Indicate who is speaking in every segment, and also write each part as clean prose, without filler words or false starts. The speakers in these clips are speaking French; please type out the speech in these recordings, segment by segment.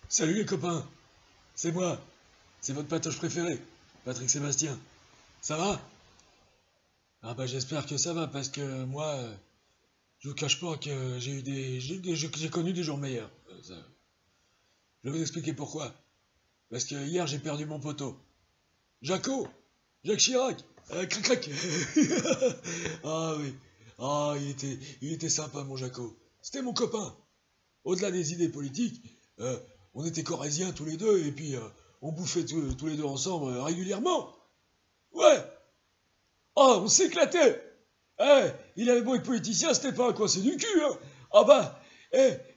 Speaker 1: Salut les copains, c'est moi, c'est votre patoche préféré, Patrick Sébastien. Ça va? Ah bah j'espère que ça va parce que moi, je vous cache pas que j'ai connu des jours meilleurs. Je vais vous expliquer pourquoi. Parce que hier j'ai perdu mon poteau. Jaco, Jacques Chirac, crac crac. Ah oui, ah il était sympa mon Jaco. C'était mon copain. Au-delà des idées politiques, on était corréziens tous les deux et puis on bouffait tous les deux ensemble régulièrement. Ouais, oh, on s'éclatait. Eh, il avait beau être politicien, c'était pas un coincé du cul, hein. Ah bah,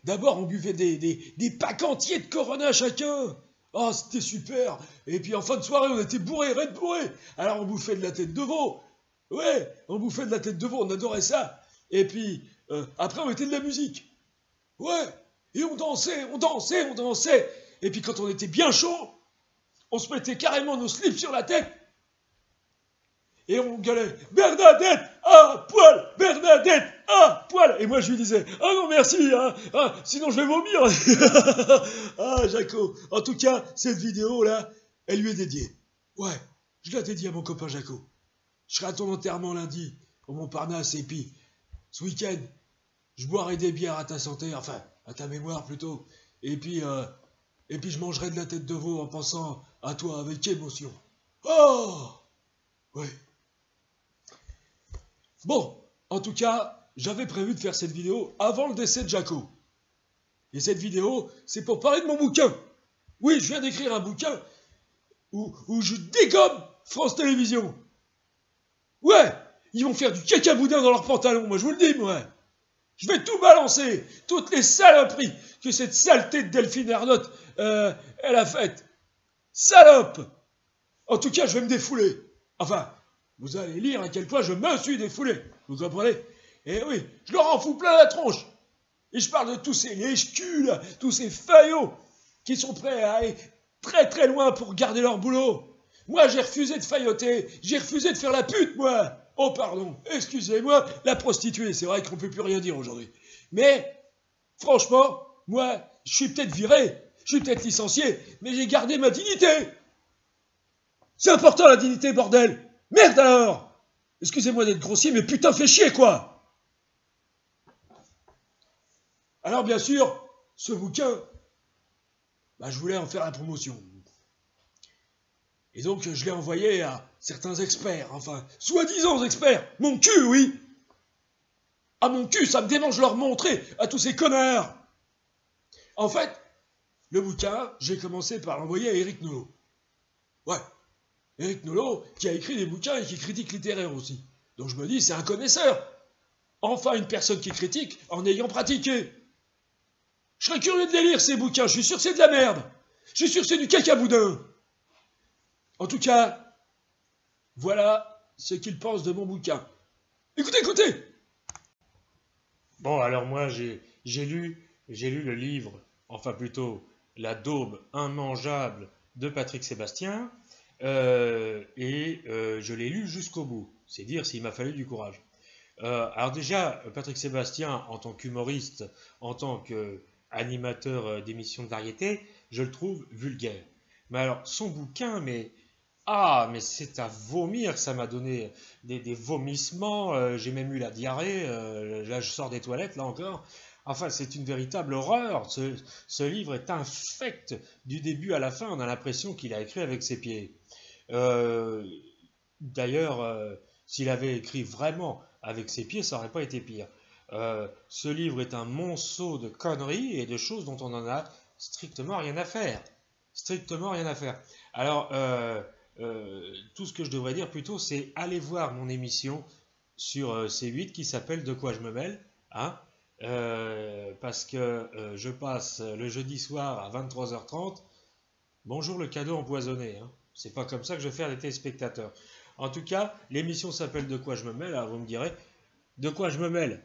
Speaker 1: d'abord on buvait des packs entiers de Corona chacun. Oh, c'était super. Et puis en fin de soirée, on était bourrés, red bourrés. Alors on bouffait de la tête de veau. Ouais, on bouffait de la tête de veau, on adorait ça. Et puis, après on mettait de la musique. Ouais, et on dansait, on dansait, on dansait. Et puis quand on était bien chaud, on se mettait carrément nos slips sur la tête et on gueulait Bernadette à poil, Bernadette à poil. Et moi je lui disais ah non merci, hein, ah, sinon je vais vomir. Ah Jaco, en tout cas cette vidéo là, elle lui est dédiée. Ouais, je la dédie à mon copain Jaco. Je serai à ton enterrement lundi au Montparnasse et puis ce week-end je boirai des bières à ta santé, enfin à ta mémoire plutôt. Et puis je mangerai de la tête de veau en pensant à toi avec émotion. Oh ouais. Bon, en tout cas, j'avais prévu de faire cette vidéo avant le décès de Jaco. Et cette vidéo, c'est pour parler de mon bouquin. Oui, je viens d'écrire un bouquin où je dégomme France Télévisions. Ouais, ils vont faire du cacaboudin dans leurs pantalons, moi je vous le dis, moi. Je vais tout balancer, toutes les saloperies que cette saleté de Delphine Ernotte, elle a faites. Salope! En tout cas, je vais me défouler. Enfin, vous allez lire à quel point je me suis défoulé. Vous comprenez? Et oui, je leur en fous plein la tronche. Et je parle de tous ces lèche-culs, là, tous ces faillots qui sont prêts à aller très très loin pour garder leur boulot. Moi, j'ai refusé de failloter. J'ai refusé de faire la pute, moi. Oh, pardon. Excusez-moi, la prostituée. C'est vrai qu'on ne peut plus rien dire aujourd'hui. Mais, franchement, moi, je suis peut-être viré. Je suis peut-être licencié. Mais j'ai gardé ma dignité. C'est important la dignité, bordel! Merde alors! Excusez-moi d'être grossier, mais putain, fais chier, quoi! Alors, bien sûr, ce bouquin, bah, je voulais en faire la promotion. Et donc, je l'ai envoyé à certains experts, enfin, soi-disant experts. Mon cul, oui! Ah, mon cul, ça me démange de leur montrer à tous ces connards! En fait, le bouquin, j'ai commencé par l'envoyer à Éric Nolot. Ouais. Éric Nolot, qui a écrit des bouquins et qui est critique littéraire aussi. Donc je me dis, c'est un connaisseur. Enfin, une personne qui critique en ayant pratiqué. Je serais curieux de les lire, ces bouquins. Je suis sûr que c'est de la merde. Je suis sûr que c'est du cacaboudin. En tout cas, voilà ce qu'il pense de mon bouquin. Écoutez, écoutez.
Speaker 2: Bon, alors moi, j'ai lu le livre, enfin plutôt La daube immangeable de Patrick Sébastien, je l'ai lu jusqu'au bout. C'est dire s'il m'a fallu du courage. Alors déjà, Patrick Sébastien, en tant qu'humoriste, en tant qu'animateur d'émissions de variété, je le trouve vulgaire. Mais alors, son bouquin, mais c'est à vomir, ça m'a donné des vomissements, j'ai même eu la diarrhée, là je sors des toilettes, là encore. Enfin, c'est une véritable horreur, ce livre est infect du début à la fin, on a l'impression qu'il a écrit avec ses pieds. Euh, D'ailleurs, s'il avait écrit vraiment avec ses pieds, ça n'aurait pas été pire. Ce livre est un monceau de conneries et de choses dont on n'en a strictement rien à faire. Strictement rien à faire. Alors, tout ce que je devrais dire plutôt, c'est aller voir mon émission sur C8 qui s'appelle De quoi je me mêle, hein, parce que je passe le jeudi soir à 23h30. Bonjour le cadeau empoisonné, hein. C'est pas comme ça que je vais faire des téléspectateurs. En tout cas, l'émission s'appelle De quoi je me mêle. Alors vous me direz, de quoi je me mêle?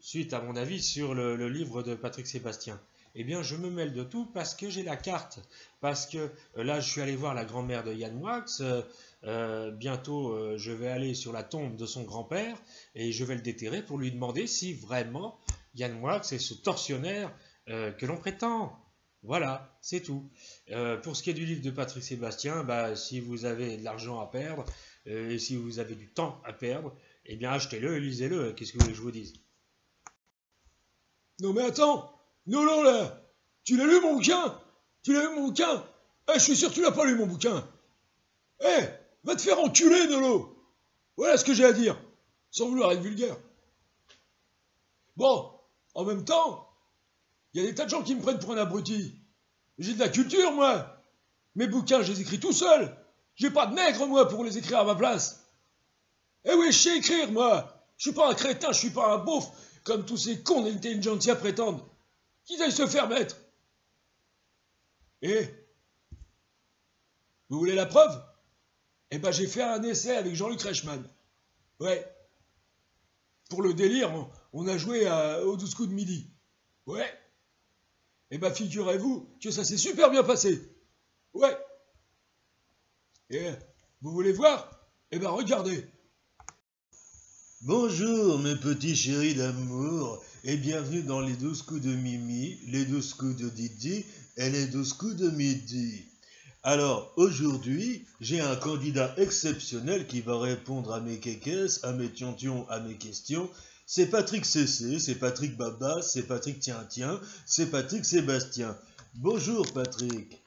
Speaker 2: Suite à mon avis sur le livre de Patrick Sébastien. Eh bien, je me mêle de tout parce que j'ai la carte. Parce que là, je suis allé voir la grand-mère de Yann Moix. Bientôt, je vais aller sur la tombe de son grand-père et je vais le déterrer pour lui demander si vraiment Yann Moix est ce tortionnaire que l'on prétend. Voilà, c'est tout. Pour ce qui est du livre de Patrick Sébastien, bah, si vous avez de l'argent à perdre, et si vous avez du temps à perdre, eh bien achetez-le et lisez-le. Qu'est-ce que vous voulez que je vous dise?
Speaker 1: Non mais attends, Nolo là, tu l'as lu mon bouquin? Tu l'as lu mon bouquin? Eh, je suis sûr que tu l'as pas lu mon bouquin. Eh, va te faire enculer, Nolo. Voilà ce que j'ai à dire, sans vouloir être vulgaire. Bon, en même temps, il y a des tas de gens qui me prennent pour un abruti. J'ai de la culture, moi. Mes bouquins, je les écris tout seul. J'ai pas de nègre, moi, pour les écrire à ma place. Eh oui, je sais écrire, moi. Je suis pas un crétin, je suis pas un beauf, comme tous ces cons d'intelligentsia prétendent. Qu'ils aillent se faire mettre. Et, vous voulez la preuve? Eh ben, j'ai fait un essai avec Jean-Luc Reichmann. Ouais. Pour le délire, on a joué au 12 coups de midi. Ouais. Eh ben, figurez-vous que ça s'est super bien passé. Ouais. Et, vous voulez voir? Eh ben, regardez.
Speaker 3: Bonjour mes petits chéris d'amour et bienvenue dans les 12 coups de Mimi, les 12 coups de Didi et les 12 coups de Midi. Alors aujourd'hui, j'ai un candidat exceptionnel qui va répondre à mes kékesses, à mes tiontions, à mes questions. C'est Patrick Cessé, c'est Patrick Babas, c'est Patrick Tiens, c'est Patrick Sébastien. Bonjour Patrick.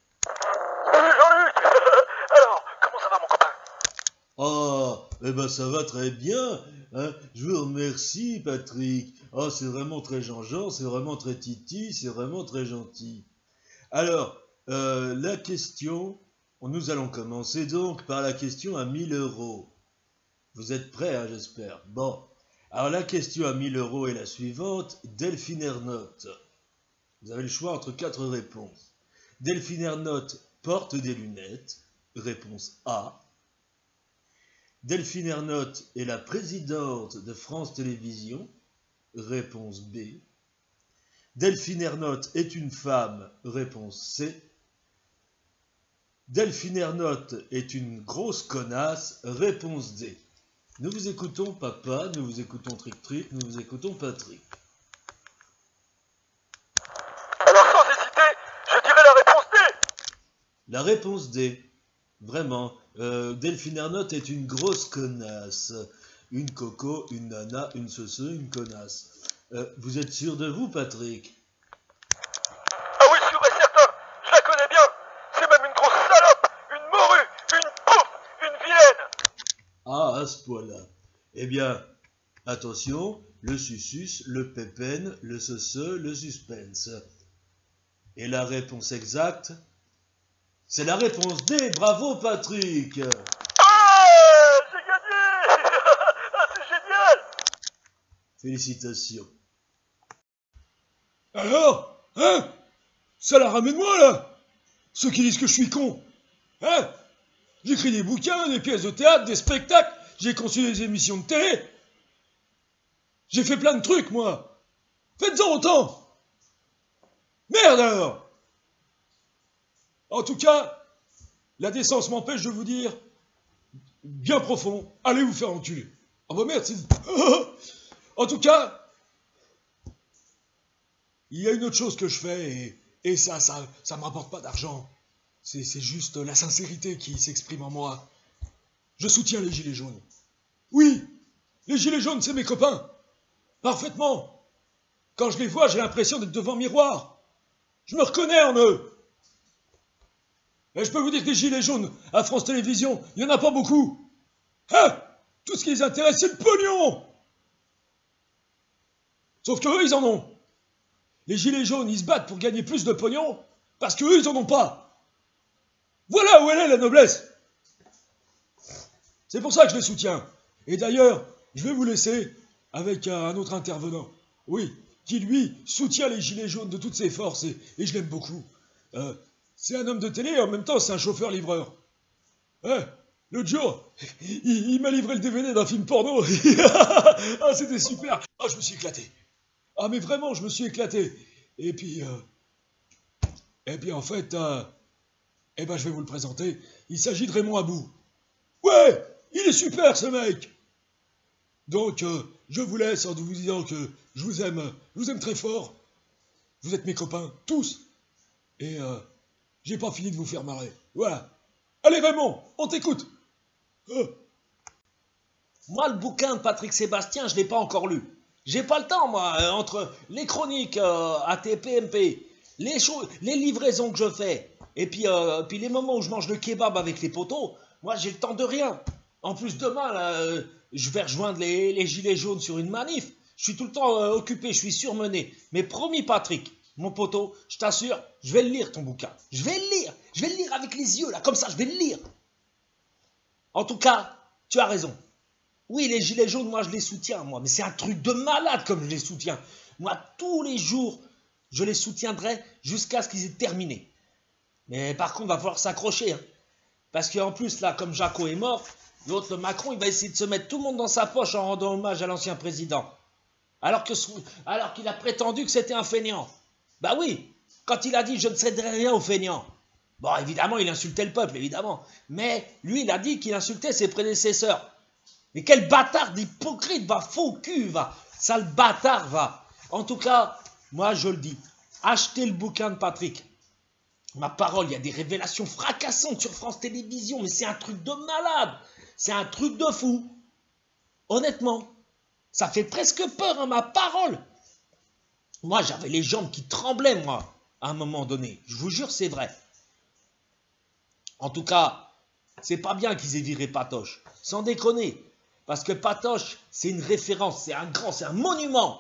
Speaker 4: Salut Jean-Luc. Alors, comment ça va mon copain?
Speaker 3: Ah, eh ben ça va très bien, hein. Je vous remercie Patrick. Ah, c'est vraiment très Jean-Jean, c'est vraiment très Titi, c'est vraiment très gentil. Alors, la question, nous allons commencer donc par la question à 1000 euros. Vous êtes prêts, hein, j'espère. Bon, alors la question à 1000 euros est la suivante. Delphine Ernotte. Vous avez le choix entre 4 réponses. Delphine Ernotte porte des lunettes. Réponse A. Delphine Ernotte est la présidente de France Télévisions. Réponse B. Delphine Ernotte est une femme. Réponse C. Delphine Ernotte est une grosse connasse. Réponse D. Nous vous écoutons papa, nous vous écoutons Trick Trick, nous vous écoutons Patrick.
Speaker 4: Alors sans hésiter, je dirais la réponse D.
Speaker 3: La réponse D. Vraiment, Delphine Ernotte est une grosse connasse. Une coco, une nana, une sauce, une connasse. Vous êtes sûr de vous, Patrick?
Speaker 4: Ah oui, sûr et certain, je la connais bien. C'est même une grosse salope, une morue, une pouffe, une vilaine.
Speaker 3: Ah, à ce point-là. Eh bien, attention, le susus, le pépène, le sauce, le suspense. Et la réponse exacte, c'est la réponse D. Bravo, Patrick!
Speaker 4: Ah, j'ai gagné. Ah, c'est génial.
Speaker 3: Félicitations.
Speaker 1: Alors? Hein? Ça la ramène moi, là? Ceux qui disent que je suis con. Hein? J'écris des bouquins, des pièces de théâtre, des spectacles, j'ai conçu des émissions de télé. J'ai fait plein de trucs, moi. Faites-en autant. Merde alors! En tout cas, la décence m'empêche de vous dire, bien profond, allez vous faire enculer. Ah bah merde, c'est... En tout cas, il y a une autre chose que je fais, et ça me rapporte pas d'argent. C'est juste la sincérité qui s'exprime en moi. Je soutiens les gilets jaunes. Oui, les gilets jaunes, c'est mes copains. Parfaitement. Quand je les vois, j'ai l'impression d'être devant un miroir. Je me reconnais en eux. Et je peux vous dire que les gilets jaunes à France Télévisions, il n'y en a pas beaucoup. Hein? Tout ce qui les intéresse, c'est le pognon. Sauf qu'eux, ils en ont. Les gilets jaunes, ils se battent pour gagner plus de pognon parce qu'eux, ils en ont pas. Voilà où elle est la noblesse. C'est pour ça que je les soutiens. Et d'ailleurs, je vais vous laisser avec un autre intervenant. Oui, qui lui soutient les gilets jaunes de toutes ses forces et je l'aime beaucoup. C'est un homme de télé et en même temps c'est un chauffeur-livreur. L'autre jour, il m'a livré le DVD d'un film porno. Ah, c'était super. Ah, je me suis éclaté. Ah, mais vraiment, je me suis éclaté. Et puis en fait, eh ben, je vais vous le présenter. Il s'agit de Raymond Abou. Ouais, il est super ce mec. Donc, je vous laisse en vous disant que je vous aime très fort. Vous êtes mes copains, tous. Et j'ai pas fini de vous faire marrer. Voilà. Allez Raymond, on t'écoute.
Speaker 5: Moi, le bouquin de Patrick Sébastien, je l'ai pas encore lu. J'ai pas le temps, moi, entre les chroniques ATP, MP, les livraisons que je fais, et puis les moments où je mange le kebab avec les potos, moi, j'ai le temps de rien. En plus, demain, là, je vais rejoindre les gilets jaunes sur une manif. Je suis tout le temps occupé, je suis surmené. Mais promis, Patrick, mon poteau, je t'assure, je vais le lire, ton bouquin. Je vais le lire avec les yeux, là, comme ça, je vais le lire. En tout cas, tu as raison. Oui, les gilets jaunes, moi, je les soutiens, moi. Mais c'est un truc de malade comme je les soutiens. Moi, tous les jours, je les soutiendrai jusqu'à ce qu'ils aient terminé. Mais par contre, il va falloir s'accrocher. Hein. Parce qu'en plus, là, comme Jaco est mort, l'autre, le Macron, il va essayer de se mettre tout le monde dans sa poche en rendant hommage à l'ancien président. Alors qu'il a prétendu que c'était un fainéant. Bah oui, quand il a dit « je ne céderai rien aux fainéants ». Bon, évidemment, il insultait le peuple, évidemment. Mais lui, il a dit qu'il insultait ses prédécesseurs. Mais quel bâtard d'hypocrite, va, faux cul, va, sale bâtard, va. En tout cas, moi je le dis, achetez le bouquin de Patrick. Ma parole, il y a des révélations fracassantes sur France Télévisions, mais c'est un truc de malade, c'est un truc de fou. Honnêtement, ça fait presque peur, hein, ma parole. Moi, j'avais les jambes qui tremblaient, moi, à un moment donné. Je vous jure, c'est vrai. En tout cas, c'est pas bien qu'ils aient viré Patoche, sans déconner. Parce que Patoche, c'est une référence, c'est un monument.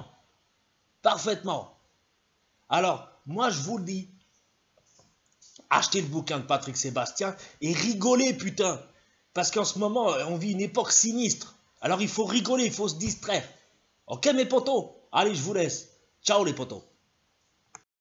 Speaker 5: Parfaitement. Alors, moi, je vous le dis, achetez le bouquin de Patrick Sébastien et rigolez, putain. Parce qu'en ce moment, on vit une époque sinistre. Alors, il faut rigoler, il faut se distraire. Ok, mes potos? Allez, je vous laisse. Ciao, les potos.